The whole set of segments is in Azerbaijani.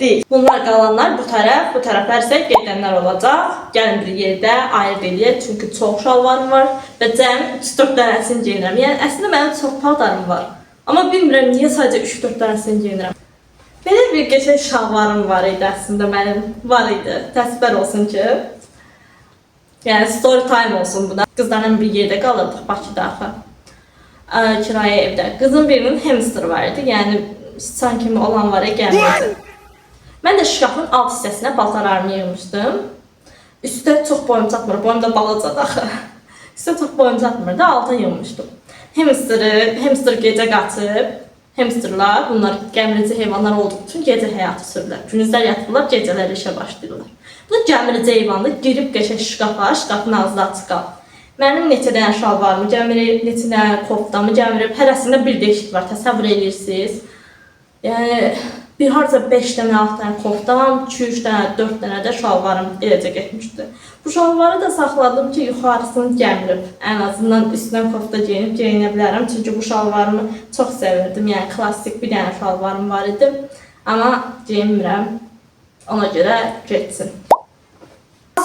değil. Bunlar qalanlar bu tərəflər isə gedənlər olacaq. Gəlin bir yerdə ayırt edək, çünki çox şalvarım var və cəm 3-4 dənəsini geyinirəm. Yəni əslində mənim çox paltarım var. Amma bilmirəm niyə sadəcə 3-4 dənəsini geyinirəm. Belə bir qəşəng şalvarım var idi əslində mənim. Var idi. Təsbir olsun ki. Yəni story time olsun buna. Qızlarla bir yerdə qalırdıq Bakıda axı. Kirayə evdə. Qızın birinin hamster var idi. Yəni sıçan kimi olan var ya, gəlmədi. Mən də şkafın alt hissəsinə paltarlarımı yığmışdım. Üstə çox boyum çatmır. Boyum da balacadır axı. Üstə çox boyum çatmırdı. Alta yığmışdım. Hamster gecə qaçıb. Hamsterlar, bunlar gəmirici heyvanlar olduğu üçün gecə həyatı sürürlər. Gündüzlər yatırlar, gecələr işə başlayırlar. Bu gəmirici heyvanlar girib qəşəng şkafa, şkafın ağzı açıq qalıb. Mənim neçə dənə şalvarımı gəmirib, neçə dənə koftamı gəmirib. Hərəsində bir değişik var, təsəvvür edirsiniz. Yəni, bir harca 5 dənə, 6 dənə koftam, 2-3 dənə, 4 dənə də şalvarım eləcə getmişdi. Bu şalvarı da saxladım ki, yuxarısını gəmirib. Ən azından üstündən kofta geyinib geyinə bilərəm. Çünki bu şalvarımı çox sevirdim. Yəni, klassik bir dənə şalvarım var idi. Amma geyinmirəm. Ona görə getsin.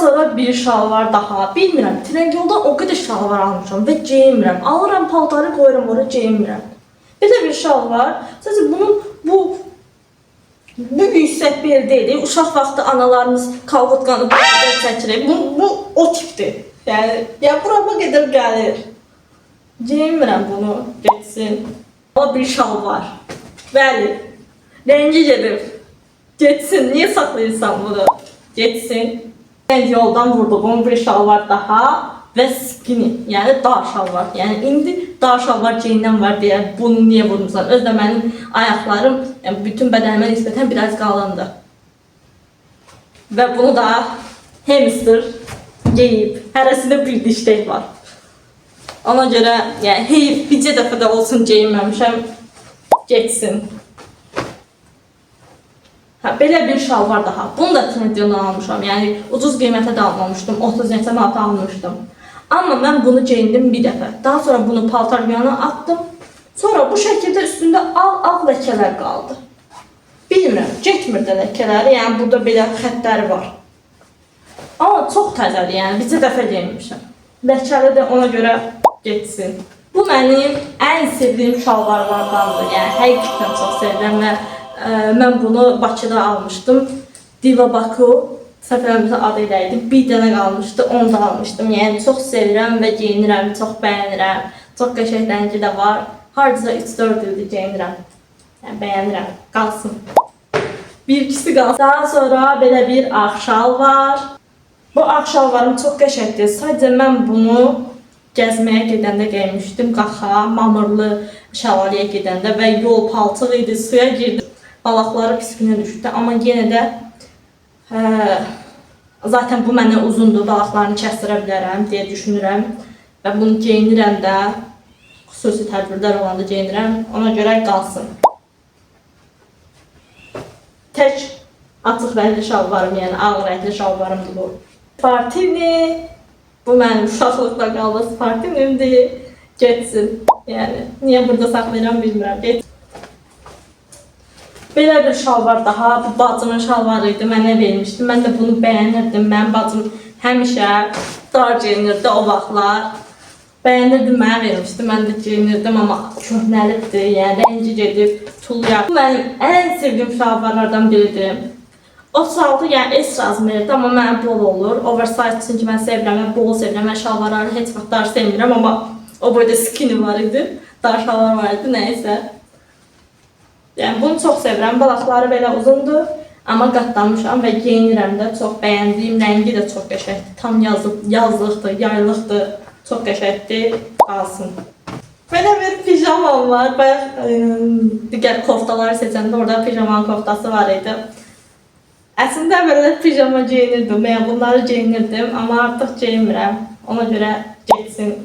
Sonra bir şalvar daha. Bilmirəm, Trendyolda o qədər şalvar almışam və geyinmirəm. Alıram paltarı, qoyuram oraya, geyinmirəm. Bir də bir şalvar. Sadəcə bunun bu yüksək bel deyil. Uşaq vaxtı analarımız kalvotqanı çəkilir. Bu o tipdir. Yəni burama qədər gəlir. Geyinmirəm bunu, getsin. Amma bir şalvar. Bəli, rəngi gedib. Getsin, niyə saxlayırsan bunu? Getsin. Yoldan vurduğum bir şalvar daha və skinny, yəni dar şalvar. Yəni indi dar şalvar geyinən var deyə bunu niyə vurmuşsan? Özdə mənim ayaqlarım, yəni bütün bədənimə nisbətən biraz qalındı. Və bunu da hamster geyib. Hərəsində bir dişdək var. Ona görə, yəni heyif bircə dəfə də olsun geyinməmişəm, getsin. Belə bir şalvar daha. Bunu da Trendyoldan almışam. Yəni ucuz qiymətə də almamışdım. 30 neçə manata almışdım. Amma mən bunu geyindim bir dəfə. Daha sonra bunu paltar yana atdım. Sonra bu şəkildə üstündə ağ ləkələr qaldı. Bilmirəm, getmirdi ləkələri. Yəni burada belə xəttləri var. Amma çox təzədir. Yəni bircə dəfə geyinmişəm. Ləkəli də ona görə getsin. Bu mənim ən sevdiyim şalvarlardandır. Yəni həqiqətən çox sevirəm və mən bunu Bakıda almışdım. Diva Baku səfərimizin adı ilə idi. Bir dənə qalmışdı, onu da almışdım. Yəni çox sevirəm və geyinirəm, çox bəyənirəm. Çox qəşəng rəngi də var. Hardasa 3-4 ildir geyinirəm. Yəni bəyənirəm, qalsın. Bir ikisi qalsın. Daha sonra belə bir ağ şal var. Bu ağ şalvarım çox qəşəngdir. Sadəcə mən bunu gəzməyə gedəndə geymişdim. Qaxa, mamırlı şəlaləyə gedəndə və yol palçıq idi, suya girdim. Balaqları pis günə düşdü, amma yenə də zaten bu məndən uzundur, balaqlarını kəsdirə bilərəm deyə düşünürəm və bunu geyinirəm də, xüsusi tədbirlər olanda geyinirəm, ona görə qalsın. Tək açıq rəngli şalvarım, yəni ağ rəngli şalvarımdır bu. Sportivni, bu mənim uşaqlıqla qaldı sportivnimdir, getsin. Yəni, niyə burada saxlayıram bilmirəm, getsin. Belə bir şalvar daha, bu bacımın şalvarı idi, mənə vermişdi. Mən də bunu bəyənirdim. Mənim bacım həmişə dar geyinirdi o vaxtlar. Bəyənirdim, mənə vermişdi. Mən də geyinirdim, amma köhnəlibdir, yəni rəngi gedib, tulluyaq. Bu mənim ən sevdiyim şalvarlardan biridir. 36, yəni S razmeridir, amma mənə bol olur. Oversize çünki mən sevirəm, mən bol sevirəm. Mən şalvarları heç vaxt dar sevmirəm, amma o boyda skinny var idi. Dar şalvar var idi, nəysə. Yəni bunu çox sevirəm. Balaqları belə uzundur, amma qatlamışam və geyinirəm də. Çox bəyəndiyim rəngi də çox qəşəngdir. Tam yazlıqdır, yaylıqdır. Çox qəşəngdir. Qalsın. Belə bir pijamam var. Bayaq digər koftaları seçəndə orada pijamanın koftası var idi. Əslində belə pijama geyinirdim. Yəni bunları geyinirdim, amma artıq geyinmirəm. Ona görə getsin.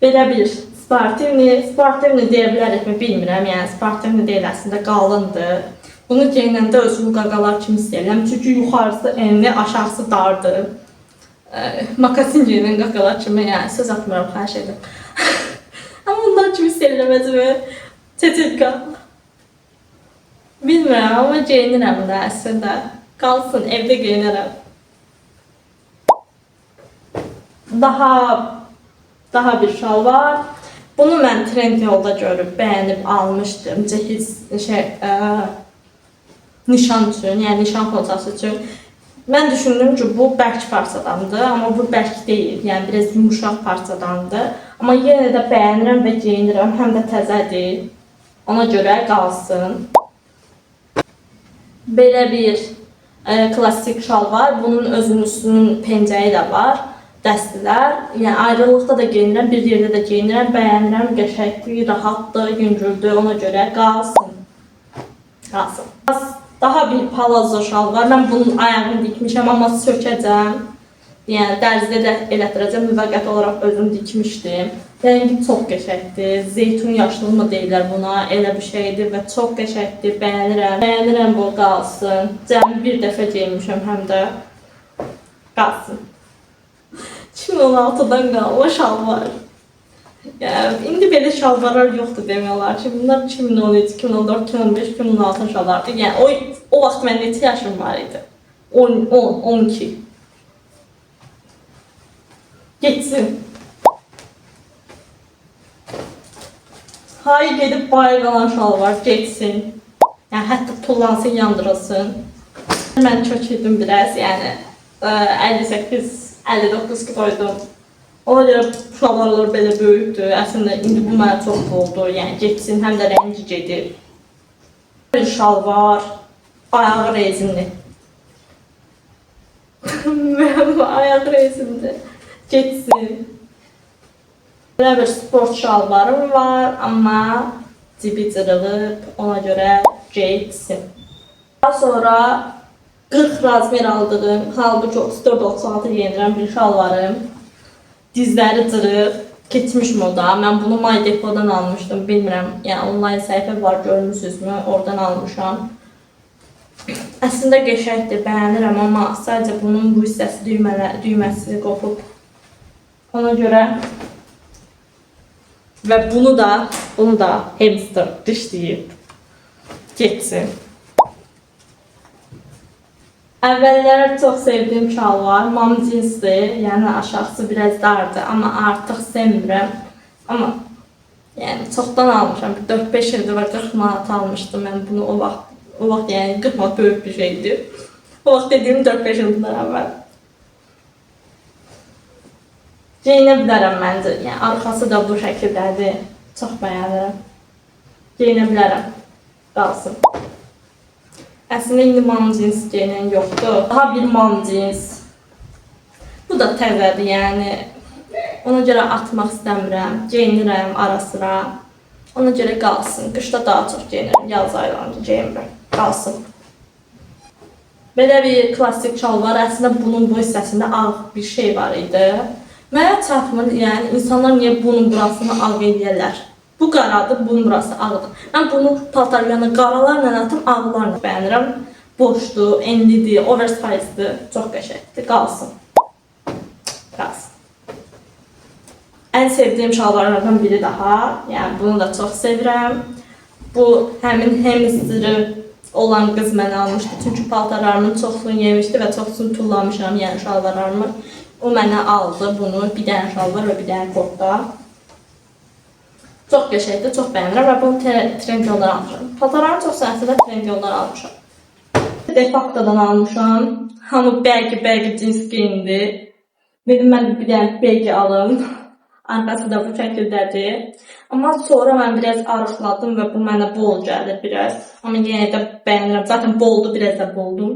Belə bir sportivni deyə bilərikmi bilmirəm, yəni sportivni deyil, əslində qalındır. Bunu geyinəndə özümü qaqalar kimi istəyirəm, çünki yuxarısı enli, aşağısı dardır. Makasin geyinən qaqalar kimi, yəni söz atmıram, xahiş edim. Amma bunlar kimi istəyirəm özümü, çeçilka. Bilmirəm, amma geyinirəm də əslində. Qalsın, evdə geyinirəm. Daha bir şal var. Bunu mən Trendyolda görüb, bəyənib almışdım. Cehiz nişan üçün, yəni nişan xocası üçün. Mən düşündüm ki, bu bərk parçadandır, amma bu bərk deyil. Yəni biraz yumuşaq parçadandır. Amma yenə də bəyənirəm və geyinirəm, həm də təzədir. Ona görə qalsın. Belə bir klassik şal var. Bunun özünün üstünün pencəyi də var. Dəstilər. Yəni ayrılıqda da geyinirəm, bir yerdə də geyinirəm, bəyənirəm, qəşəngdir, rahatdır, yüngüldür. Ona görə qalsın. Qalsın. Daha bir palazzo şal var. Mən bunun ayağını dikmişəm, amma sökəcəm. Yəni dərzidə də elətdirəcəm. Müvəqqəti olaraq özüm dikmişdim. Rəngi çox qəşəngdir. Zeytun yaşlı mı deyirlər buna? Elə bir şeydir və çox qəşəngdir. Bəyənirəm. Bəyənirəm, bu qalsın. Cəmi bir dəfə geyinmişəm, həm də qalsın. 2016'dan qalma şalvar. Yəni indi belə şalvarlar yoxdur demək olar ki, bunlar 2013, 2014, 2015, 2016 şalvardır. Yəni o vaxt mən neçə yaşım var idi? 10, 12. Geçsin. Hayır, gedib bayır qalan şalvar geçsin. Yəni hətta tullansın, yandırılsın. Mən köçürdüm biraz, yəni 58-59 kiloydum. Ona görə şalvarlar belə böyükdür. Əslində indi bu mənə çox oldu. Yəni geçsin, həm də rəngi gedir. Bir şalvar, ayağı rezinli. Mənim ayağı rezinli. Geçsin. Belə bir sport şalvarım var, amma cibi cırılıb, ona görə geçsin. Daha sonra 40 razmer aldığım, halbuki 34-36 giyinirəm bir şalvarım. Dizləri cırıq, keçmiş moda. Mən bunu My Depo'dan almışdım, bilmirəm. Yəni onlayn səhifə var, görmüsünüzmü? Oradan almışam. Əslində qəşəngdir, bəyənirəm, amma sadəcə bunun bu hissəsi düyməsi qopub. Ona görə və bunu da hamster dişləyib geçsin. Əvvəllər çox sevdiyim şal var. Mam cinsdir, yəni aşağısı biraz dardır, amma artıq sevmirəm. Amma yəni çoxdan almışam. 4-5 ildir və 40 manat almışdım mən bunu o vaxt. O vaxt yəni 40 manat böyük bir şeydir. O vaxt dediyim 4-5 ildən əvvəl. Geyinə bilərəm məncə. Yəni arxası da bu şəkildədir. Çox bəyənirəm. Geyinə bilərəm. Qalsın. Əslində indi mam cins geyinən yoxdur. Daha bir mam cins. Bu da təzədir, yəni. Ona görə atmaq istəmirəm. Geyinirəm ara sıra. Ona görə qalsın. Qışda daha çox geyinirəm. Yaz aylarında geyinmirəm. Qalsın. Belə bir klassik şal var. Əslində bunun bu hissəsində ağ bir şey var idi. Mənə çatmır, yəni insanlar niyə bunun burasını ağ eləyirlər? Bu qaradır, bunun burası ağdır. Mən bunu paltarlarına qaralarla atım, ağlarla bəyənirəm. Boşdur, enlidir, oversize'dir, çox qəşəngdir, qalsın. Qalsın. Ən sevdiyim şalvarlardan biri daha, yəni bunu da çox sevirəm. Bu həmin hamsterı olan qız mənə almışdı, çünki paltarlarımın çoxluğunu yemişdi və çoxsunu tullamışam, yəni şalvarlarımı. O mənə aldı bunu, bir dənə şalvar və bir dənə kotda. Çox qəşəngdir, çox bəyənirəm və bunu Trendyoldan almışam. Paltarlarım çox sənətli Trendyoldan almışam. Defacto'dan almışam. Hamı bəgi cins geyindi. Dedim mən bir dənə bəgi alım. Arxası da bu şəkildədir. Amma sonra mən biraz arıqladım və bu mənə bol gəldi biraz. Amma yenə də bəyənirəm. Zaten boldu, biraz da boldum.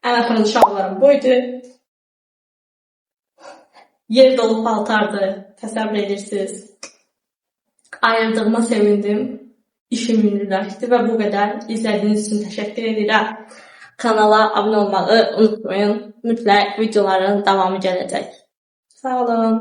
Ən axırıncı şalvarım buydu. Yer dolu paltardı, təsəvvür edirsiniz. Ayırdığıma sevindim. İşim ünlüləşdi və bu qədər. İzlədiyiniz üçün təşəkkür edirəm. Kanala abunə olmağı unutmayın. Mütləq videoların davamı gələcək. Sağ olun.